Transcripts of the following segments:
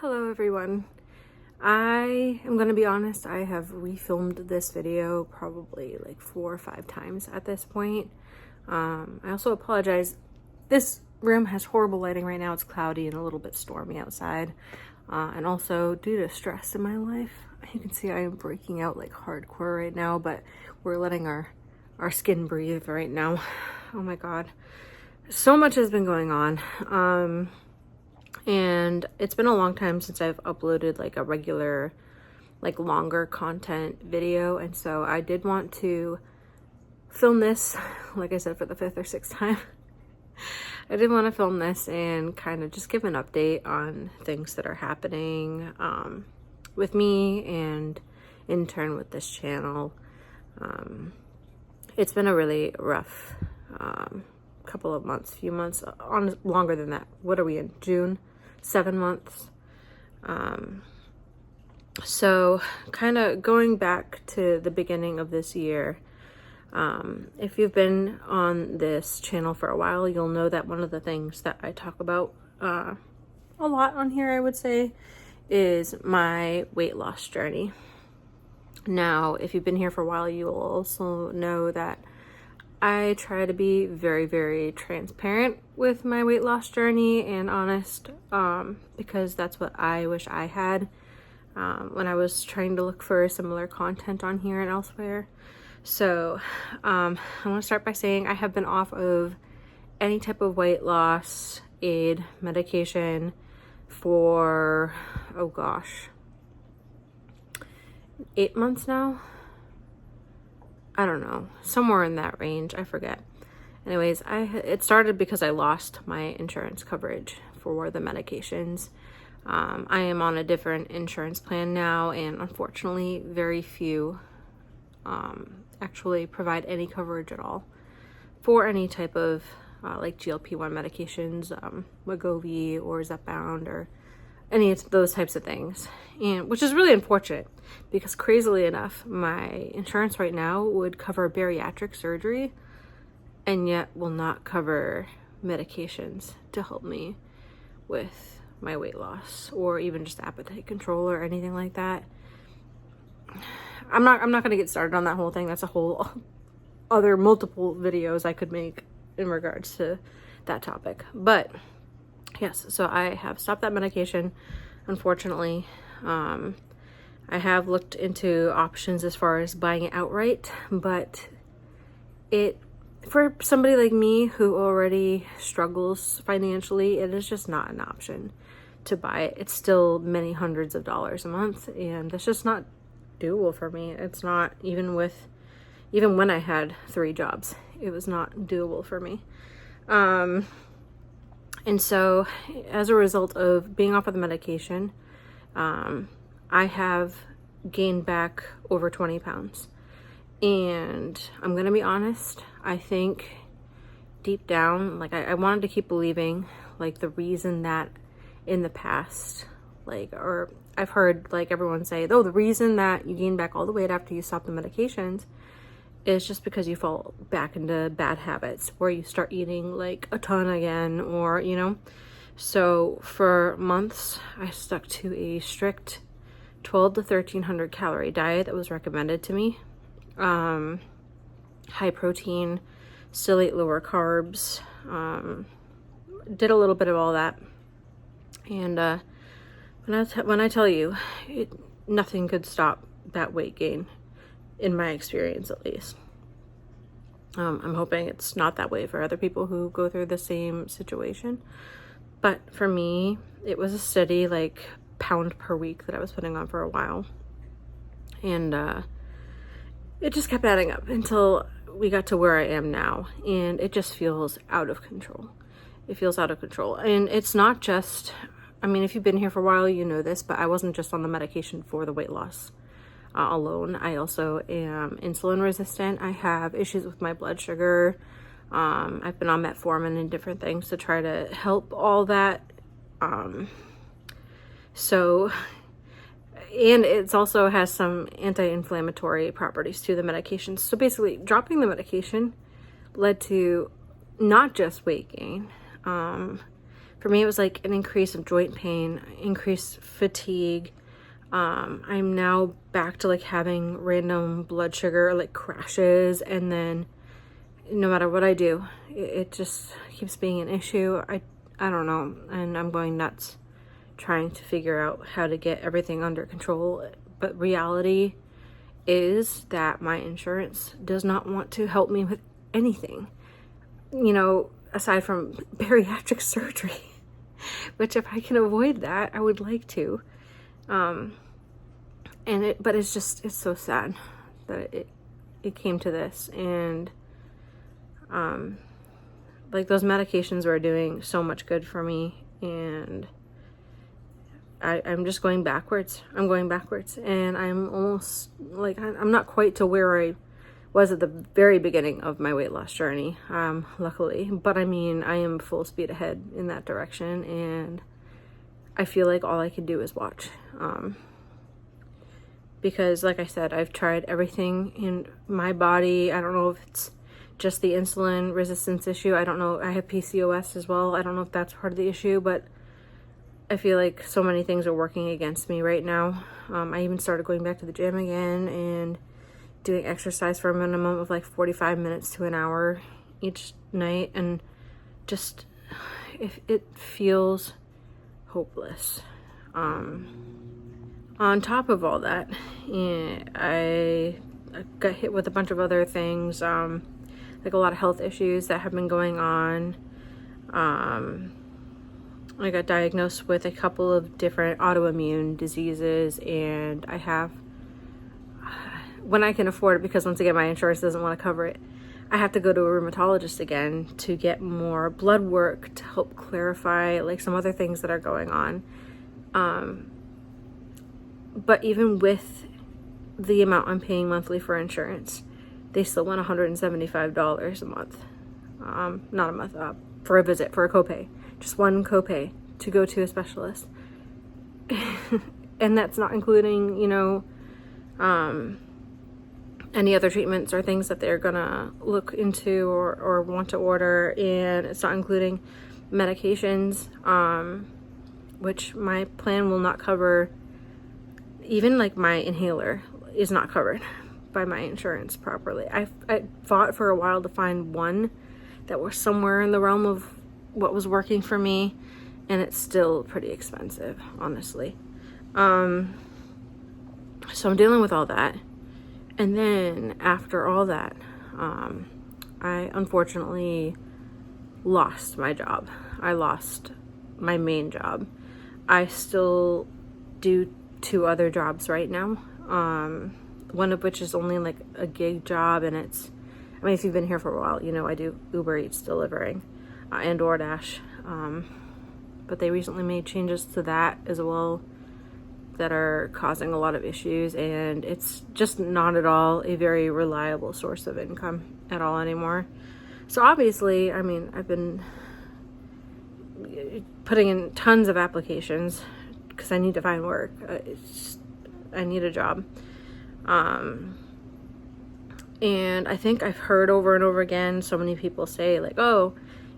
Hello everyone. I am going to be honest, I have refilmed this video probably like 4 or 5 times at this point. I also apologize. This room has horrible lighting right now. It's cloudy and a little bit stormy outside. And also due to stress in my life, you can see I am breaking out like hardcore right now, but we're letting our skin breathe right now. Oh my God. So much has been going on. And it's been a long time since I've uploaded like a regular, like longer content video. And so I did want to film this, like I said, for the 5th or 6th time. I did want to film this and kind of just give an update on things that are happening with me and in turn with this channel. It's been a really rough couple of months, few months, on longer than that. What are we in? June? 7 months. So kind of going back to the beginning of this year, if you've been on this channel for a while, you'll know that one of the things that I talk about a lot on here, I would say, is my weight loss journey. Now, if you've been here for a while, you will also know that I try to be very, very transparent with my weight loss journey and honest, because that's what I wish I had when I was trying to look for similar content on here and elsewhere. So I want to start by saying I have been off of any type of weight loss aid medication for, oh gosh, 8 months now. I don't know, somewhere in that range, I forget. Anyways, it started because I lost my insurance coverage for the medications. I am on a different insurance plan now, and unfortunately, very few actually provide any coverage at all for any type of like GLP-1 medications, Wegovy or Zepbound or any of those types of things, and which is really unfortunate because crazily enough, my insurance right now would cover bariatric surgery and yet will not cover medications to help me with my weight loss or even just appetite control or anything like that. I'm not going to get started on that whole thing. That's a whole other multiple videos I could make in regards to that topic. But yes, so I have stopped that medication, unfortunately. I have looked into options as far as buying it outright, but for somebody like me who already struggles financially, it is just not an option to buy it. It's still many hundreds of dollars a month, and that's just not doable for me. It's not, even when I had 3 jobs, it was not doable for me. And so as a result of being off of the medication, I have gained back over 20 pounds. And I'm going to be honest, I think deep down, like I wanted to keep believing like the reason that in the past, like, or I've heard like everyone say, oh, the reason that you gain back all the weight after you stop the medications is just because you fall back into bad habits where you start eating like a ton again, or, you know. So for months, I stuck to a strict 12 to 1300 calorie diet that was recommended to me. High protein, still ate lower carbs, did a little bit of all that. And when I tell you, nothing could stop that weight gain, in my experience at least. I'm hoping it's not that way for other people who go through the same situation. But for me, it was a steady like pound per week that I was putting on for a while. And it just kept adding up until we got to where I am now. And it just feels out of control. It feels out of control. And it's not just, I mean, if you've been here for a while, you know this, but I wasn't just on the medication for the weight loss alone. I also am insulin resistant. I have issues with my blood sugar. I've been on metformin and different things to try to help all that. So, and it also has some anti-inflammatory properties to the medication. So basically, dropping the medication led to not just weight gain, For me, it was like an increase of joint pain, increased fatigue. I'm now back to like having random blood sugar like crashes, and then no matter what I do, it just keeps being an issue. I don't know, and I'm going nuts trying to figure out how to get everything under control. But reality is that my insurance does not want to help me with anything, you know, aside from bariatric surgery, which if I can avoid that, I would like to. But it's so sad that it came to this. And like those medications were doing so much good for me, and I'm just going backwards. I'm going backwards, and I'm almost like, I'm not quite to where I was at the very beginning of my weight loss journey, luckily, but I mean, I am full speed ahead in that direction, and I feel like all I can do is watch, because like I said, I've tried everything in my body. I don't know if it's just the insulin resistance issue. I don't know. I have PCOS as well. I don't know if that's part of the issue, but I feel like so many things are working against me right now. I even started going back to the gym again and doing exercise for a minimum of like 45 minutes to an hour each night, and just, if it feels hopeless. On top of all that, I got hit with a bunch of other things, like a lot of health issues that have been going on. I got diagnosed with a couple of different autoimmune diseases, and I have, when I can afford it, because once again, my insurance doesn't want to cover it, I have to go to a rheumatologist again to get more blood work to help clarify like some other things that are going on. But even with the amount I'm paying monthly for insurance, they still want $175 a month. Not a month, for a visit, for a copay. Just one copay to go to a specialist. And that's not including, you know, any other treatments or things that they're gonna look into or want to order. And it's not including medications, which my plan will not cover. Even like my inhaler is not covered by my insurance properly. I fought for a while to find one that was somewhere in the realm of what was working for me, and it's still pretty expensive, honestly. So I'm dealing with all that. And then after all that, I unfortunately lost my job. I lost my main job. I still do 2 other jobs right now, one of which is only like a gig job, and it's, I mean, if you've been here for a while, you know I do Uber Eats delivering and DoorDash, but they recently made changes to that as well that are causing a lot of issues, and it's just not at all a very reliable source of income at all anymore. So obviously, I mean, I've been putting in tons of applications because I need to find work. I need a job. And I think I've heard over and over again so many people say like, oh,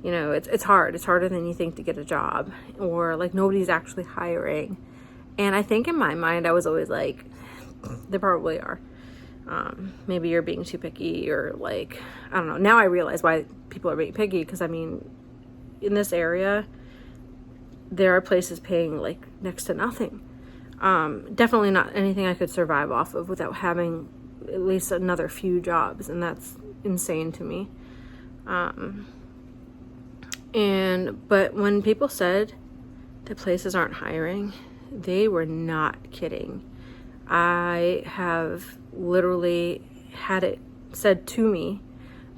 you know, it's hard. It's harder than you think to get a job, or like nobody's actually hiring. And I think in my mind, I was always like, they probably are. Maybe you're being too picky, or like, I don't know. Now I realize why people are being picky, because I mean, in this area, there are places paying like next to nothing. Definitely not anything I could survive off of without having at least another few jobs, and that's insane to me. But when people said that places aren't hiring, they were not kidding. I have literally had it said to me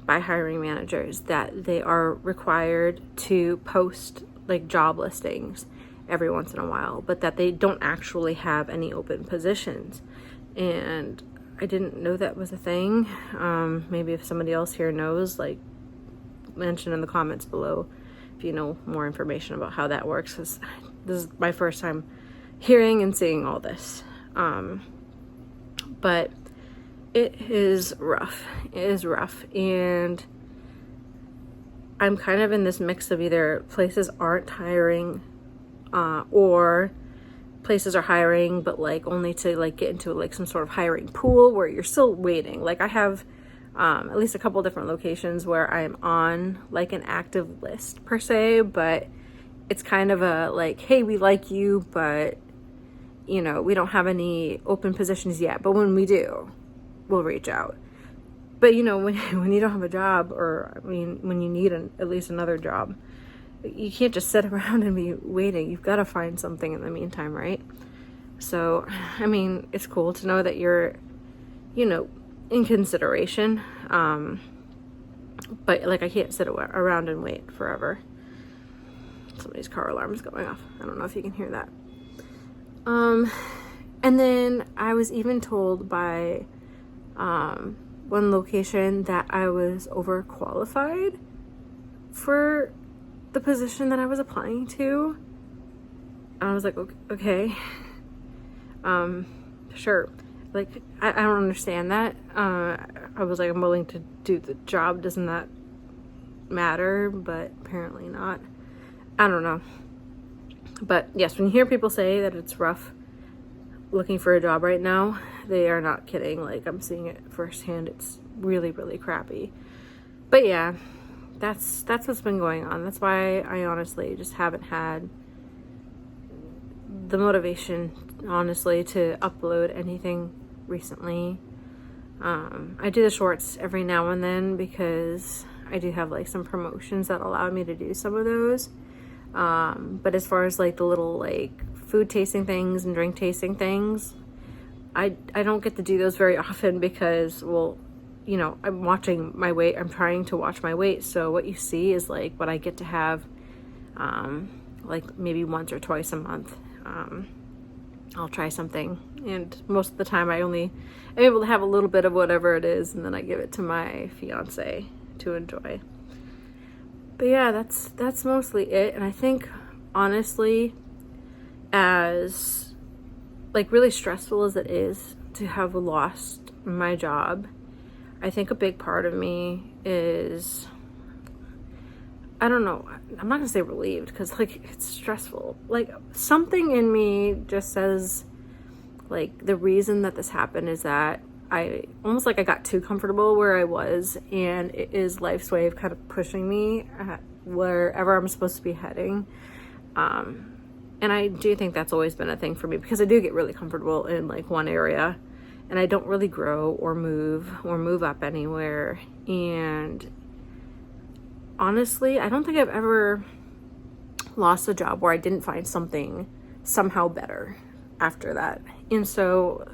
by hiring managers that they are required to post like job listings every once in a while, but that they don't actually have any open positions. And I didn't know that was a thing. Maybe if somebody else here knows, like, mention in the comments below if you know more information about how that works, because this is my first time hearing and seeing all this. But it is rough. It is rough. And I'm kind of in this mix of either places aren't hiring, or places are hiring, but like only to like get into like some sort of hiring pool where you're still waiting. Like I have at least a couple different locations where I'm on like an active list per se, but it's kind of a like, hey, we like you, but you know, we don't have any open positions yet, but when we do, we'll reach out. But you know, when you don't have a job, or I mean, when you need at least another job, you can't just sit around and be waiting. You've got to find something in the meantime, right? So, I mean, it's cool to know that you're, you know, in consideration. But like, I can't sit around and wait forever. Somebody's car alarm is going off. I don't know if you can hear that. And then I was even told by one location that I was overqualified for the position that I was applying to. And I was like, okay, sure. Like, I don't understand that. I was like, I'm willing to do the job. Doesn't that matter? But apparently not. I don't know. But yes, when you hear people say that it's rough looking for a job right now, they are not kidding. Like, I'm seeing it firsthand. It's really, really crappy. But yeah, that's what's been going on. That's why I honestly just haven't had the motivation, honestly, to upload anything recently. I do the shorts every now and then because I do have like some promotions that allow me to do some of those. But as far as like the little like food tasting things and drink tasting things, I don't get to do those very often because, well, you know, I'm watching my weight. I'm trying to watch my weight. So what you see is like what I get to have, like maybe once or twice a month. I'll try something, and most of the time I'm able to have a little bit of whatever it is, and then I give it to my fiance to enjoy. But yeah, that's mostly it. And I think, honestly, as like really stressful as it is to have lost my job, I think a big part of me is, I don't know, I'm not gonna say relieved because like it's stressful. Like something in me just says like the reason that this happened is that I got too comfortable where I was, and it is life's way of kind of pushing me at wherever I'm supposed to be heading. And I do think that's always been a thing for me because I do get really comfortable in like one area and I don't really grow or move up anywhere. And honestly, I don't think I've ever lost a job where I didn't find something somehow better after that. And so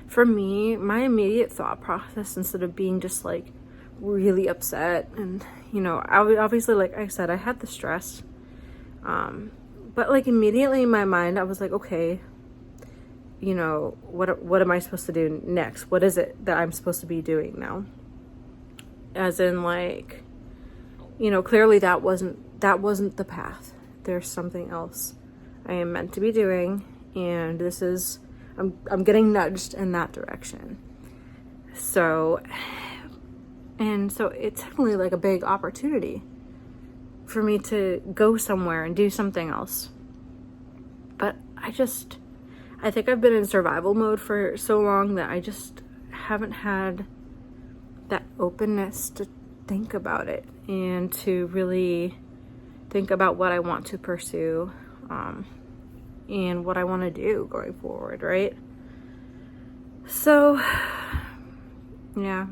for me, my immediate thought process, instead of being just like really upset, and you know, obviously, like I said, I had the stress, but like immediately in my mind, I was like, okay, you know, what am I supposed to do next? What is it that I'm supposed to be doing now? As in, like, you know, clearly that wasn't the path. There's something else I am meant to be doing, and this is, I'm getting nudged in that direction. So it's definitely like a big opportunity for me to go somewhere and do something else. But I think I've been in survival mode for so long that I just haven't had that openness to think about it and to really think about what I want to pursue, and what I want to do going forward, right? So, yeah.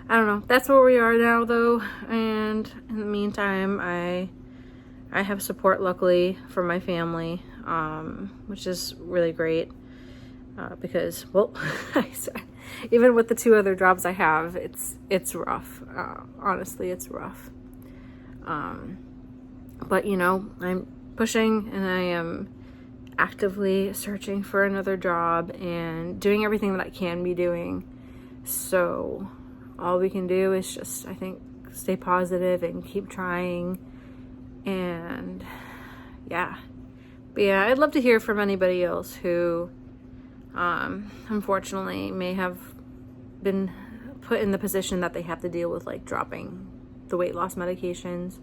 I don't know. That's where we are now, though. And in the meantime, I have support, luckily, from my family, which is really great. Because, well, even with the 2 other jobs I have, it's rough. Honestly, it's rough. But, you know, I'm pushing, and I am actively searching for another job and doing everything that I can be doing. So all we can do is just, I think, stay positive and keep trying. And yeah. But yeah, I'd love to hear from anybody else who unfortunately may have been put in the position that they have to deal with like dropping the weight loss medications.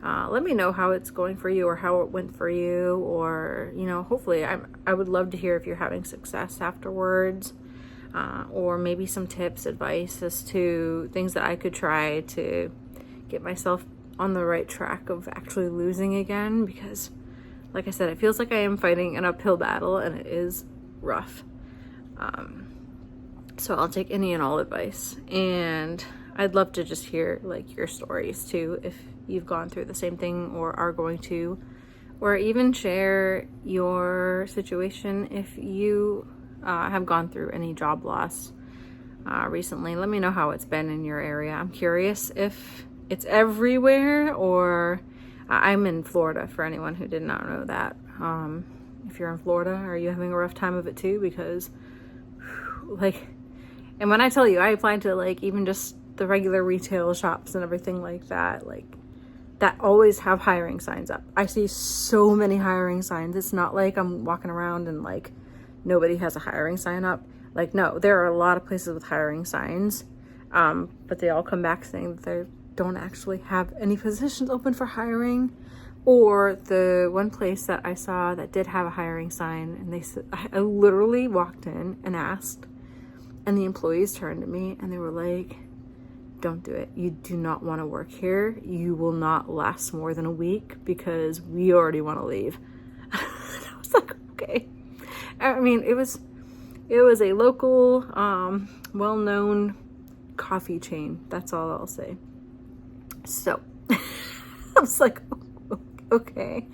Let me know how it's going for you, or how it went for you, or, you know, hopefully I would love to hear if you're having success afterwards, or maybe some tips, advice as to things that I could try to get myself on the right track of actually losing again, because like I said, it feels like I am fighting an uphill battle, and it is rough. So I'll take any and all advice, and I'd love to just hear like your stories too, if you've gone through the same thing or are going to, or even share your situation if you have gone through any job loss recently. Let me know how it's been in your area. I'm curious if it's everywhere, or I'm in Florida, for anyone who did not know that. If you're in Florida, are you having a rough time of it too? Because like, and when I tell you, I applied to like even just the regular retail shops and everything like that, like that always have hiring signs up. I see so many hiring signs. It's not like I'm walking around and like nobody has a hiring sign up. Like, no, there are a lot of places with hiring signs, but they all come back saying that they don't actually have any positions open for hiring. Or the one place that I saw that did have a hiring sign, and they said, I literally walked in and asked, and the employees turned to me and they were like, don't do it. You do not want to work here. You will not last more than a week because we already want to leave. I was like, okay. I mean, it was a local, well-known coffee chain. That's all I'll say. So I was like, okay,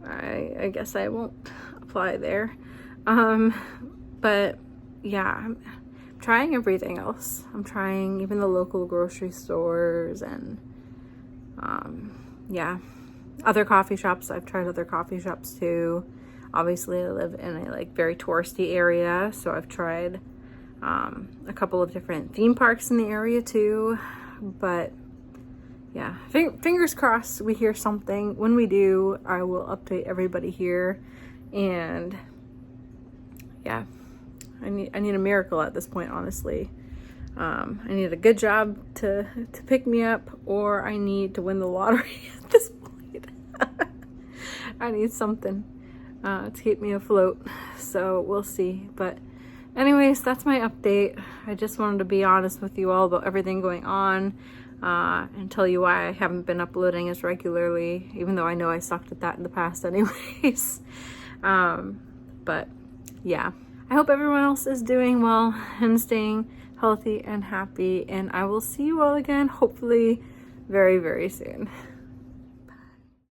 I guess I won't apply there. But yeah, I'm trying everything else. I'm trying even the local grocery stores, and yeah, other coffee shops. I've tried other coffee shops too. Obviously I live in a like very touristy area, so I've tried a couple of different theme parks in the area too. But yeah, fingers crossed we hear something. When we do, I will update everybody here. And yeah, I need a miracle at this point, honestly. I need a good job to pick me up, or I need to win the lottery at this point. I need something to keep me afloat. So we'll see. But anyways, that's my update. I just wanted to be honest with you all about everything going on, and tell you why I haven't been uploading as regularly, even though I know I sucked at that in the past anyways. But yeah, I hope everyone else is doing well and staying healthy and happy, and I will see you all again, hopefully very, very soon.